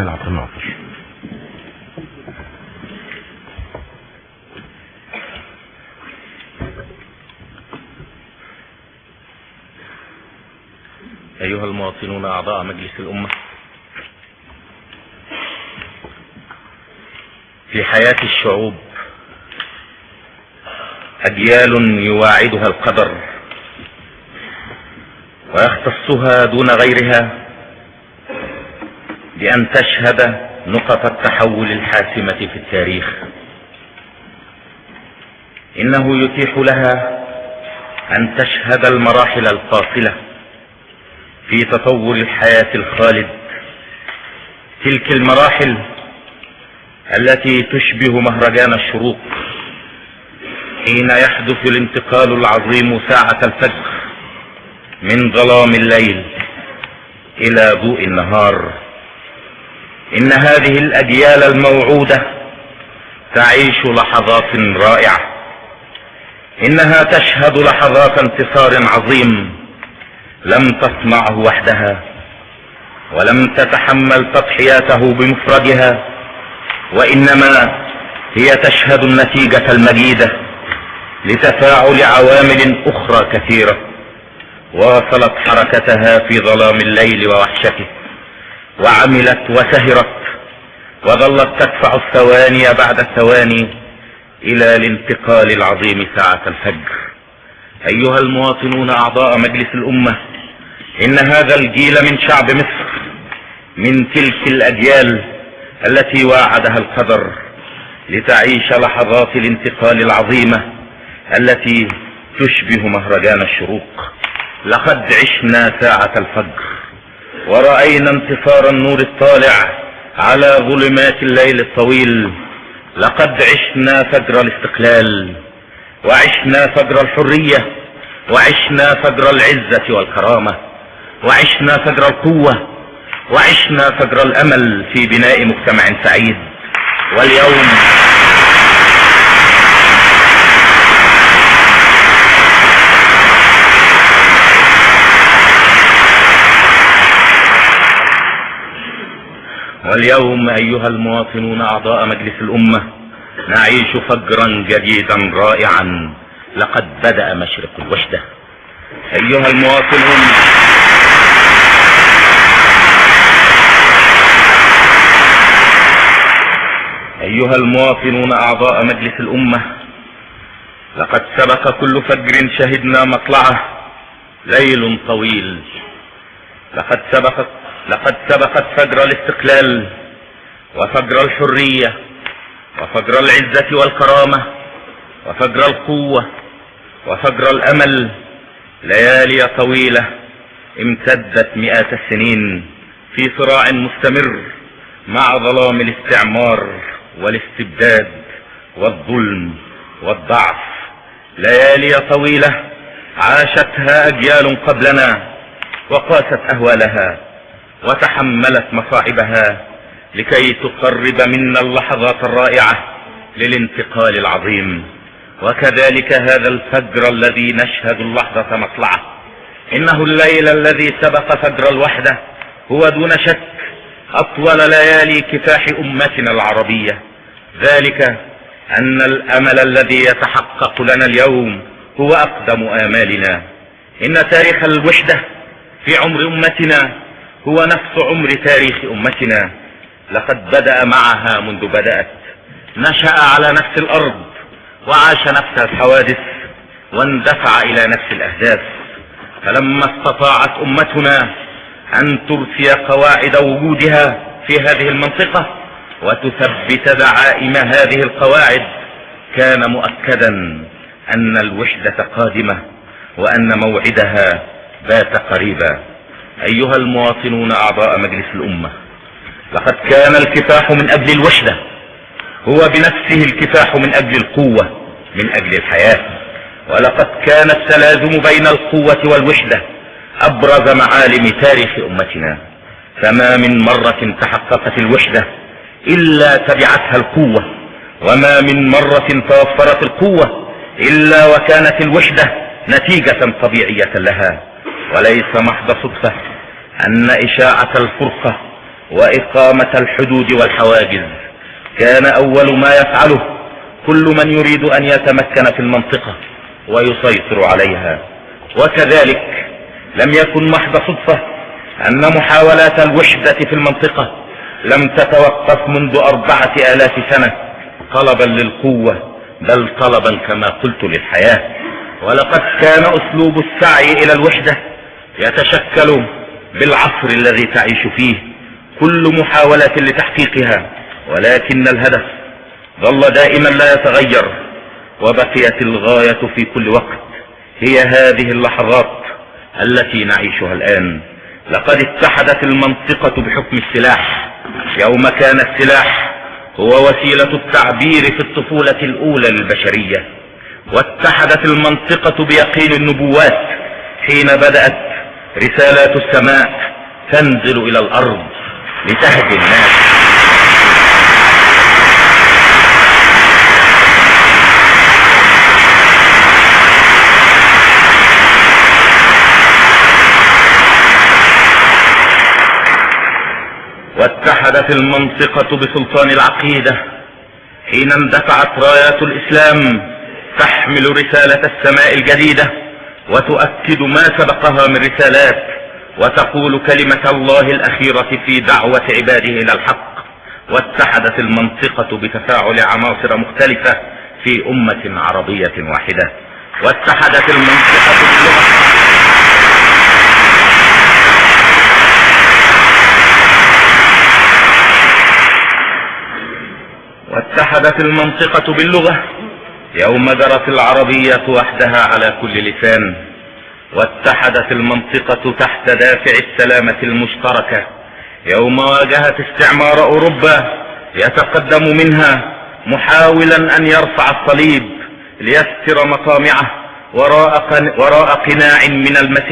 جمال عبد الناصر. أيها المواطنون أعضاء مجلس الأمة، في حياة الشعوب أجيال يواعدها القدر ويختصها دون غيرها بأن تشهد نقط التحول الحاسمة في التاريخ. إنه يتيح لها أن تشهد المراحل الفاصلة في تطور الحياة الخالد، تلك المراحل التي تشبه مهرجان الشروق حين يحدث الانتقال العظيم ساعة الفجر من ظلام الليل إلى ضوء النهار. إن هذه الأجيال الموعودة تعيش لحظات رائعة، إنها تشهد لحظات انتصار عظيم لم تصنعه وحدها ولم تتحمل تضحياته بمفردها، وإنما هي تشهد النتيجة المجيدة لتفاعل عوامل أخرى كثيرة واصلت حركتها في ظلام الليل ووحشته، وعملت وسهرت وظلت تدفع الثواني بعد الثواني إلى الانتقال العظيم ساعة الفجر. أيها المواطنون أعضاء مجلس الأمة، إن هذا الجيل من شعب مصر من تلك الأجيال التي واعدها القدر لتعيش لحظات الانتقال العظيمة التي تشبه مهرجان الشروق. لقد عشنا ساعة الفجر ورأينا انتصار النور الطالع على ظلمات الليل الطويل. لقد عشنا فجر الاستقلال، وعشنا فجر الحرية، وعشنا فجر العزة والكرامة، وعشنا فجر القوة، وعشنا فجر الأمل في بناء مجتمع سعيد. واليوم أيها المواطنون أعضاء مجلس الأمة نعيش فجرا جديدا رائعا. لقد بدأ مشرق الوحدة. أيها المواطنون أعضاء مجلس الأمة، لقد سبق كل فجر شهدنا مطلعه ليل طويل. لقد سبقت فجر الاستقلال وفجر الحرية وفجر العزة والكرامة وفجر القوة وفجر الأمل ليالي طويلة امتدت مئات السنين في صراع مستمر مع ظلام الاستعمار والاستبداد والظلم والضعف. ليالي طويلة عاشتها أجيال قبلنا وقاست أهوالها وتحملت مصاعبها لكي تقرب منا اللحظات الرائعة للانتقال العظيم. وكذلك هذا الفجر الذي نشهد اللحظة مطلعه، إنه الليل الذي سبق فجر الوحدة هو دون شك أطول ليالي كفاح أمتنا العربية. ذلك أن الأمل الذي يتحقق لنا اليوم هو أقدم آمالنا. إن تاريخ الوحدة في عمر أمتنا هو نفس عمر تاريخ أمتنا. لقد بدأ معها منذ بدأت، نشأ على نفس الأرض وعاش نفس الحوادث واندفع إلى نفس الأهداف. فلما استطاعت أمتنا أن ترسي قواعد وجودها في هذه المنطقة وتثبت دعائم هذه القواعد، كان مؤكدا أن الوحدة قادمة وأن موعدها بات قريبا. أيها المواطنون أعضاء مجلس الأمة، لقد كان الكفاح من أجل الوحدة هو بنفسه الكفاح من أجل القوة، من أجل الحياة. ولقد كان التلازم بين القوة والوحدة أبرز معالم تاريخ أمتنا. فما من مرة تحققت الوحدة إلا تبعتها القوة، وما من مرة توفرت القوة إلا وكانت الوحدة نتيجة طبيعية لها. وليس محض صدفة أن إشاعة الفرقة وإقامة الحدود والحواجز كان أول ما يفعله كل من يريد أن يتمكن في المنطقة ويسيطر عليها. وكذلك لم يكن محض صدفة أن محاولات الوحدة في المنطقة لم تتوقف منذ 4000 سنة طلبا للقوة، بل طلبا كما قلت للحياة. ولقد كان أسلوب السعي إلى الوحدة يتشكل بالعصر الذي تعيش فيه كل محاولة لتحقيقها، ولكن الهدف ظل دائما لا يتغير، وبقيت الغاية في كل وقت هي هذه اللحظات التي نعيشها الآن. لقد اتحدت المنطقة بحكم السلاح، يوم كان السلاح هو وسيلة التعبير في الطفولة الأولى للبشرية. واتحدت المنطقة بيقين النبوات حين بدأت رسالات السماء تنزل إلى الأرض لتهدي الناس. واتحدت المنطقة بسلطان العقيدة حين اندفعت رايات الإسلام تحمل رسالة السماء الجديدة وتؤكد ما سبقها من رسالات، وتقول كلمة الله الأخيرة في دعوة عباده إلى الحق. واتحدت المنطقة بتفاعل عناصر مختلفة في أمة عربية واحدة. واتحدت المنطقة باللغة واتحدت المنطقة باللغة يوم جرت العربية وحدها على كل لسان. واتحدت المنطقة تحت دافع السلامة المشتركة يوم واجهت استعمار أوروبا يتقدم منها محاولا أن يرفع الصليب ليستر مطامعه وراء قناع من المسيح